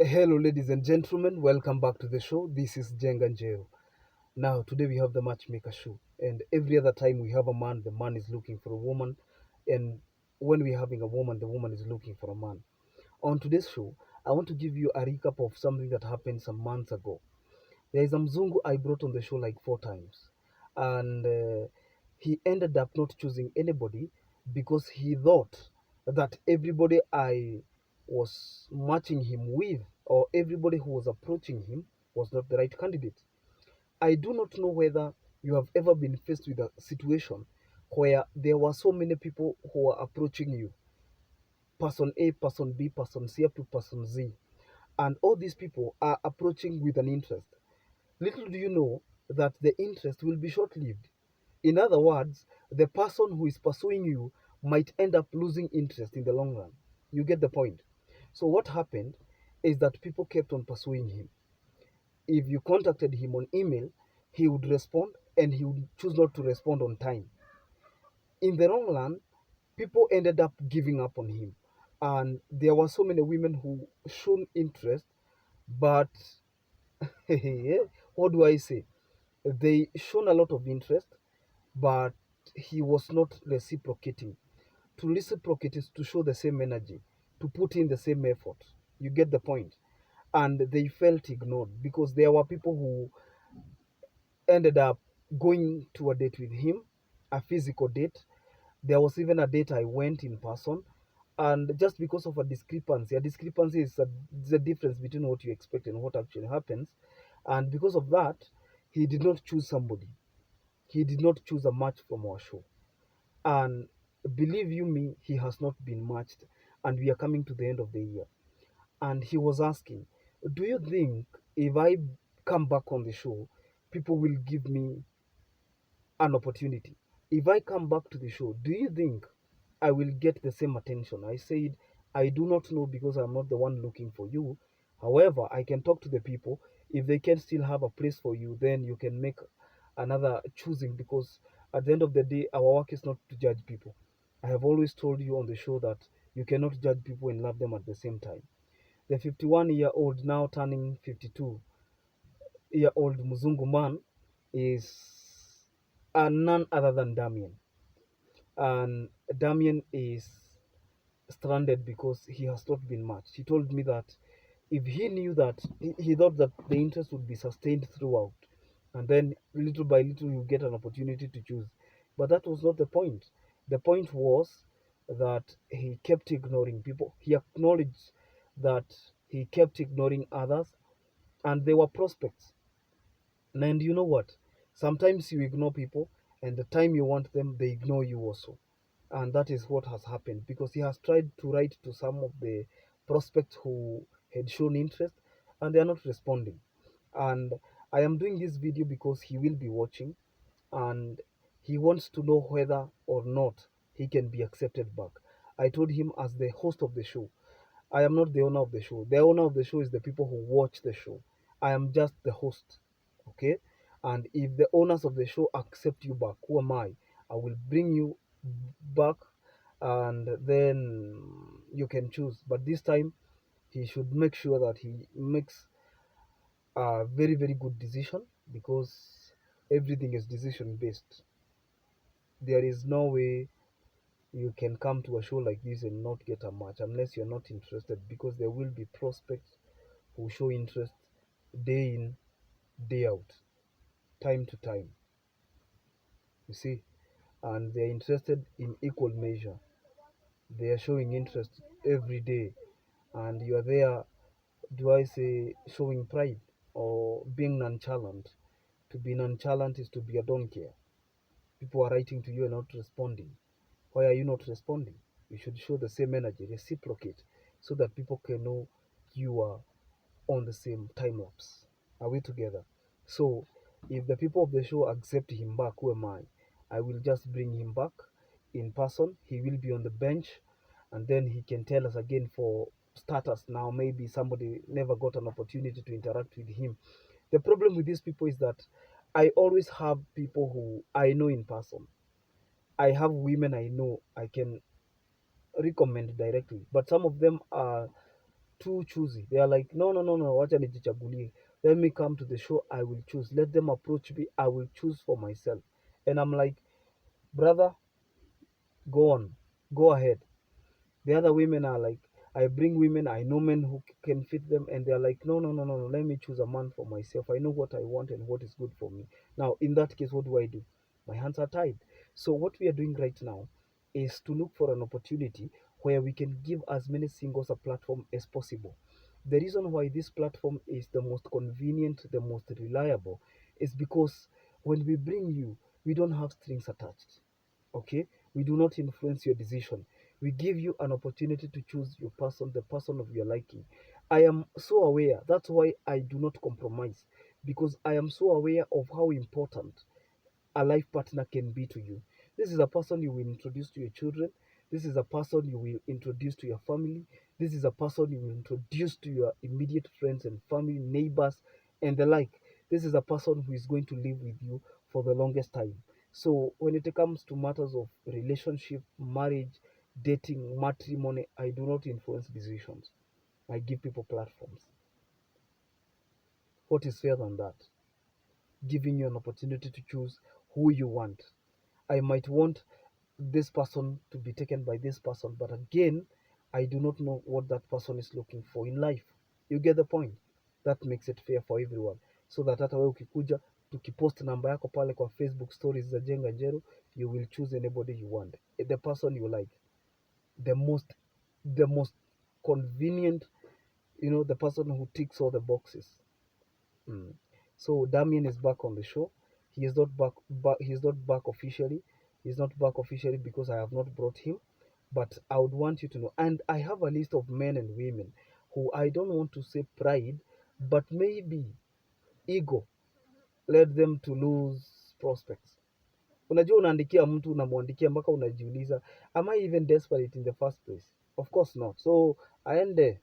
Hello, ladies and gentlemen. Welcome back to the show. This is Jengan Jail. Now, today we have the Matchmaker show, and every other time we have a man, the man is looking for a woman, and when we're having a woman, the woman is looking for a man. On today's show, I want to give you a recap of something that happened some months ago. There is a Mzungu I brought on the show like 4 times, and he ended up not choosing anybody because he thought that everybody I was matching him with, or everybody who was approaching him, was not the right candidate. I do not know whether you have ever been faced with a situation where there were so many people who were approaching you, person A, person B, person C, up to person Z, and all these people are approaching with an interest. Little do you know that the interest will be short lived. In other words, the person who is pursuing you might end up losing interest in the long run. You get the point? So, what happened is that people kept on pursuing him. If you contacted him on email, he would respond and he would choose not to respond on time. In the long run, people ended up giving up on him. And there were so many women who shown interest, but what do I say? They shown a lot of interest, but he was not reciprocating. To reciprocate is to show the same energy, to put in the same effort. You get the point? And they felt ignored because there were people who ended up going to a date with him, a physical date. There was even a date I went in person, and just because of a discrepancy is the difference between what you expect and what actually happens. And because of that, he did not choose somebody. He did not choose a match from our show. And believe you me, he has not been matched. And we are coming to the end of the year. And he was asking, do you think if I come back on the show, people will give me an opportunity? If I come back to the show, do you think I will get the same attention? I said, I do not know because I'm not the one looking for you. However, I can talk to the people. If they can still have a place for you, then you can make another choosing because at the end of the day, our work is not to judge people. I have always told you on the show that you cannot judge people and love them at the same time. The 51-year-old, now turning 52-year-old Mzungu man, is none other than Damian. And Damian is stranded because he has not been matched. He told me that if he knew that he thought that the interest would be sustained throughout, and then little by little you get an opportunity to choose. But that was not the point. The point was that he kept ignoring people. He acknowledged that he kept ignoring others, and they were prospects. And you know what? Sometimes you ignore people, and the time you want them, they ignore you also. And that is what has happened because he has tried to write to some of the prospects who had shown interest, and they are not responding. And I am doing this video because he will be watching, and he wants to know whether or not he can be accepted back. I told him, as the host of the show, I am not the owner of the show. The owner of the show is the people who watch the show. I am just the host. Okay? And if the owners of the show accept you back, who am I? I will bring you back and then you can choose. But this time, he should make sure that he makes a very, very good decision because everything is decision based. There is no way you can come to a show like this and not get a match unless you're not interested because there will be prospects who show interest day in, day out, time to time. You see, and they're interested in equal measure. They are showing interest every day, and you are there, do I say, showing pride or being nonchalant? To be nonchalant is to be a don't care. People are writing to you and not responding. Why are you not responding? You should show the same energy, reciprocate, so that people can know you are on the same time lapse. Are we together? So, if the people of the show accept him back, who am I? I will just bring him back in person. He will be on the bench, and then he can tell us again for starters. Now, maybe somebody never got an opportunity to interact with him. The problem with these people is that I always have people who I know in person. I have women I know I can recommend directly, but some of them are too choosy. They are like, no, no, no, no, wacha nijichagulie. Let me come to the show, I will choose. Let them approach me, I will choose for myself. And I'm like, brother, go on, go ahead. The other women are like, I bring women, I know men who can fit them, and they're like, no, no, no, no, no, let me choose a man for myself. I know what I want and what is good for me. Now, in that case, what do I do? My hands are tied. So, what we are doing right now is to look for an opportunity where we can give as many singles a platform as possible. The reason why this platform is the most convenient, the most reliable, is because when we bring you, we don't have strings attached. Okay? We do not influence your decision. We give you an opportunity to choose your person, the person of your liking. I am so aware. That's why I do not compromise, because I am so aware of how important a life partner can be to you. This is a person you will introduce to your children. This is a person you will introduce to your family. This is a person you will introduce to your immediate friends and family, neighbors, and the like. This is a person who is going to live with you for the longest time. So, when it comes to matters of relationship, marriage, dating, matrimony, I do not influence decisions. I give people platforms. What is fair than that? Giving you an opportunity to choose who you want. I might want this person to be taken by this person, but again, I do not know what that person is looking for in life. You get the point? That makes it fair for everyone, so that hata wewe ukikuja tukipost namba yako pale kwa Facebook stories za Jenga Njero, you will choose anybody you want, the person you like, the most the most convenient, the person who ticks all the boxes. Mm. So Damien is back on the show. He is not back. He is not back officially. He's not back officially because I have not brought him. But I would want you to know. And I have a list of men and women who I don't want to say pride, but maybe ego led them to lose prospects. Unajua unaandikia mtu unamwandikia mpaka unajiuliza, am I even desperate in the first place? Of course not. So I end there.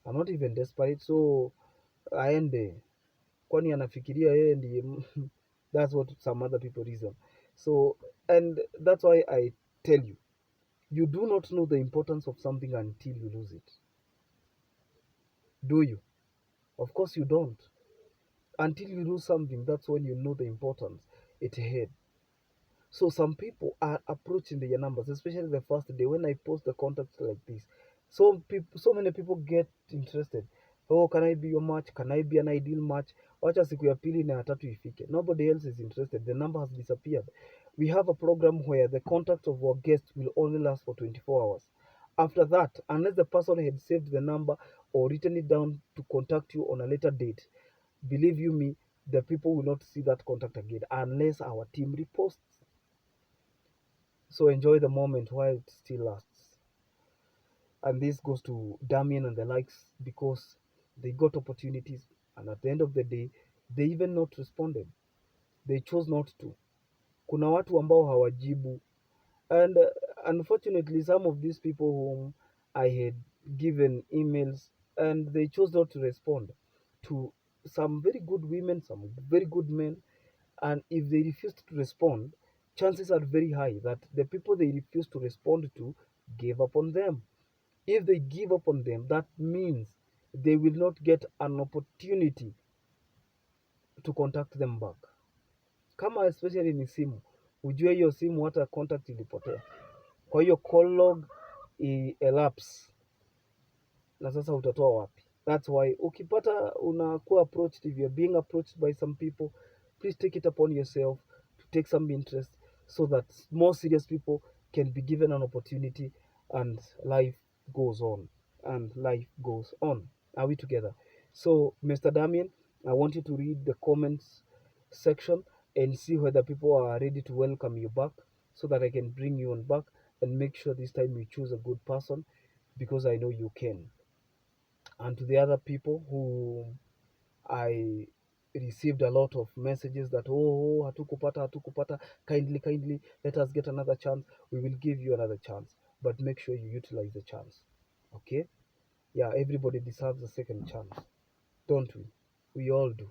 I'm not even desperate. So I end there. Kwani anafikiria yeye ndiye that's what some other people reason. So, and that's why I tell you, you do not know the importance of something until you lose it. Do you? Of course you don't. Until you lose something, that's when you know the importance it had. So some people are approaching their numbers, especially the first day when I post the contacts like this. So many people get interested. Oh, can I be your match? Can I be an ideal match? Wacha siku ya pili na ya tatu ifike. Nobody else is interested. The number has disappeared. We have a program where the contact of our guest will only last for 24 hours. After that, unless the person had saved the number or written it down to contact you on a later date, believe you me, the people will not see that contact again unless our team reposts. So enjoy the moment while it still lasts. And this goes to Damian and the likes because they got opportunities, and at the end of the day, they even not responded. They chose not to. Kuna watu ambao hawajibu. And unfortunately, some of these people whom I had given emails and they chose not to respond to some very good women, some very good men. And if they refused to respond, chances are very high that the people they refused to respond to gave up on them. If they give up on them, that means they will not get an opportunity to contact them back. Kama especially ni simu, ujue hiyo simu hata contact ilipotea. Kwa hiyo call log elapse na sasa utatoa wapi? That's why ukipata unakuwa approached, if you're being approached by some people, please take it upon yourself to take some interest so that more serious people can be given an opportunity and life goes on. And life goes on. Are we together? So, Mr. Damien, I want you to read the comments section and see whether people are ready to welcome you back so that I can bring you on back and make sure this time you choose a good person because I know you can. And to the other people who I received a lot of messages that hatukupata, kindly let us get another chance. We will give you another chance, but make sure you utilize the chance. Okay? Yeah, everybody deserves a second chance, don't we? We all do.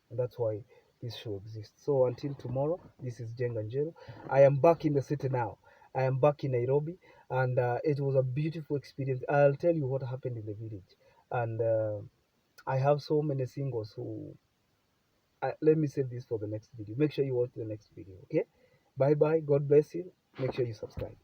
And that's why this show exists. So until tomorrow, this is Jenga Njero. I am back in the city now. I am back in Nairobi. and it was a beautiful experience. I'll tell you what happened in the village, and I have so many singles who. Let me save this for the next video. Make sure you watch the next video. Okay. Bye bye. God bless you. Make sure you subscribe.